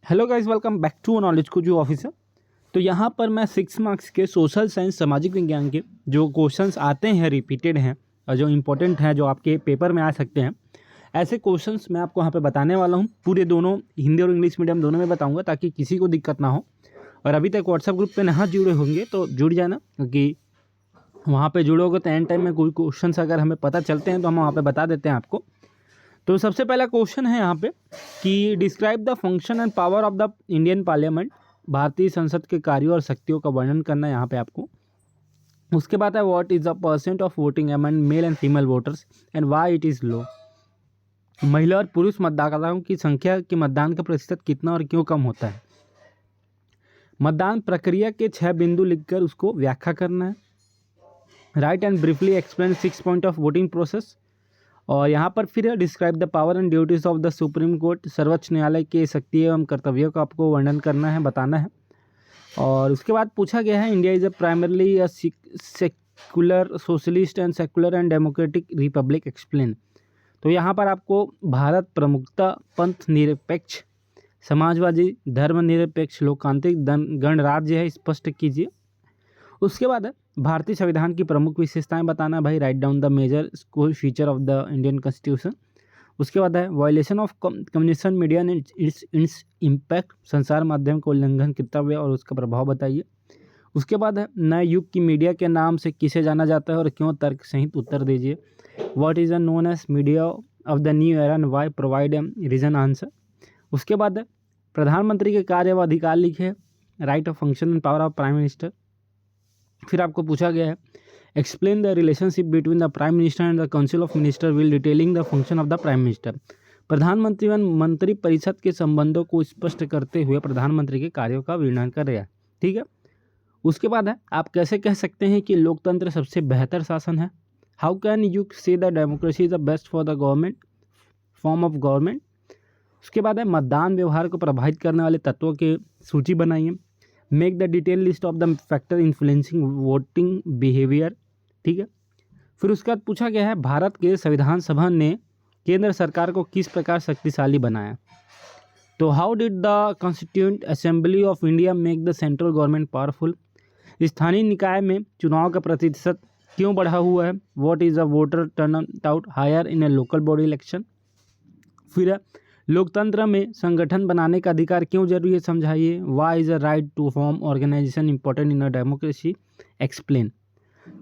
Hello guys, welcome back to knowledge कुजू officer. तो यहाँ पर मैं 6 मार्क्स के सोशल साइंस सामाजिक विज्ञान के जो क्वेश्चंस आते हैं रिपीटेड हैं और जो इम्पोर्टेंट हैं जो आपके पेपर में आ सकते हैं, ऐसे क्वेश्चंस मैं आपको यहाँ पे बताने वाला हूँ। पूरे दोनों हिंदी और इंग्लिश मीडियम दोनों में बताऊँगा ताकि किसी को दिक्कत ना हो। और अभी तक व्हाट्सएप ग्रुप पर ना जुड़े होंगे तो जुड़ जाना, क्योंकि वहाँ पर जुड़ोगे तो एंड टाइम में कोई क्वेश्चन अगर हमें पता चलते हैं तो हम वहाँ पर बता देते हैं आपको। तो सबसे पहला क्वेश्चन है यहाँ पे कि describe the function and power of the Indian parliament. भारतीय संसद के कार्यों और शक्तियों का वर्णन करना है यहाँ पे आपको। उसके बाद है what is the percent of voting among male and female voters and why it is low. महिला और पुरुष मतदाताओं की संख्या के मतदान का प्रतिशत कितना और क्यों कम होता है। मतदान प्रक्रिया के 6 बिंदु लिखकर उसको व्याख्या करना है। Right and briefly explain 6 point of voting process. और यहाँ पर फिर describe the power and duties of the supreme court. सर्वोच्च न्यायालय के शक्ति एवं कर्तव्यों का आपको वर्णन करना है, बताना है। और उसके बाद पूछा गया है India is a primarily a secular socialist and secular and democratic Republic, explain. तो यहाँ पर आपको भारत प्रमुखता पंथ निरपेक्ष समाजवादी धर्मनिरपेक्ष लोकतांत्रिक गणराज्य है, स्पष्ट कीजिए। उसके बाद है भारतीय संविधान की प्रमुख विशेषताएं बताना है भाई, write down the major feature of the Indian constitution. उसके बाद है violation of communication media and its impact, संसार माध्यम को उल्लंघन कर्तव्य और उसका प्रभाव बताइए। उसके बाद है नए युग की मीडिया के नाम से किसे जाना जाता है और क्यों, तर्क सहित उत्तर दीजिए। What is known as media of the new era and why, provide a reason answer. उसके बाद है प्रधानमंत्री के कार्य व अधिकार लिखे, right of function and power of prime minister. फिर आपको पूछा गया है explain the relationship between the prime minister and the council of minister will detailing the function of the prime minister. प्रधानमंत्री व मंत्री परिषद के संबंधों को स्पष्ट करते हुए प्रधानमंत्री के कार्यों का वर्णन करेगा, ठीक है। उसके बाद है आप कैसे कह सकते हैं कि लोकतंत्र सबसे बेहतर शासन है। हाउ कैन यू से the democracy is the best for the government form of government. उसके बाद है मतदान व्यवहार को प्रभावित करने वाले तत्वों की सूची बनाइए। Make the detail list of the factor influencing voting behaviour, ठीक है। फिर उसके बाद पूछा गया है भारत के संविधान सभा ने केंद्र सरकार को किस प्रकार शक्तिशाली बनाया। तो how did the constituent assembly of India make the central government powerful. स्थानीय निकाय में चुनाव का प्रतिशत क्यों बढ़ा हुआ है। What is the voter turnout higher in a local body election. फिर लोकतंत्र में संगठन बनाने का अधिकार क्यों जरूरी है, समझाइए। Why is a right to form organization important in a democracy, explain.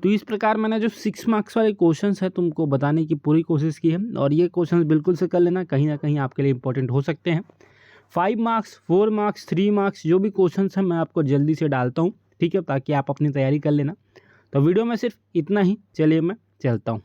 तो इस प्रकार मैंने जो 6 मार्क्स वाले क्वेश्चंस है तुमको बताने की पूरी कोशिश की है और ये क्वेश्चंस बिल्कुल से कर लेना, कहीं ना कहीं आपके लिए इंपॉर्टेंट हो सकते हैं। 5 मार्क्स 4 मार्क्स 3 मार्क्स जो भी क्वेश्चंस हैं मैं आपको जल्दी से डालता हूँ, ठीक है, ताकि आप अपनी तैयारी कर लेना। तो वीडियो में सिर्फ इतना ही, चलिए मैं चलता हूँ।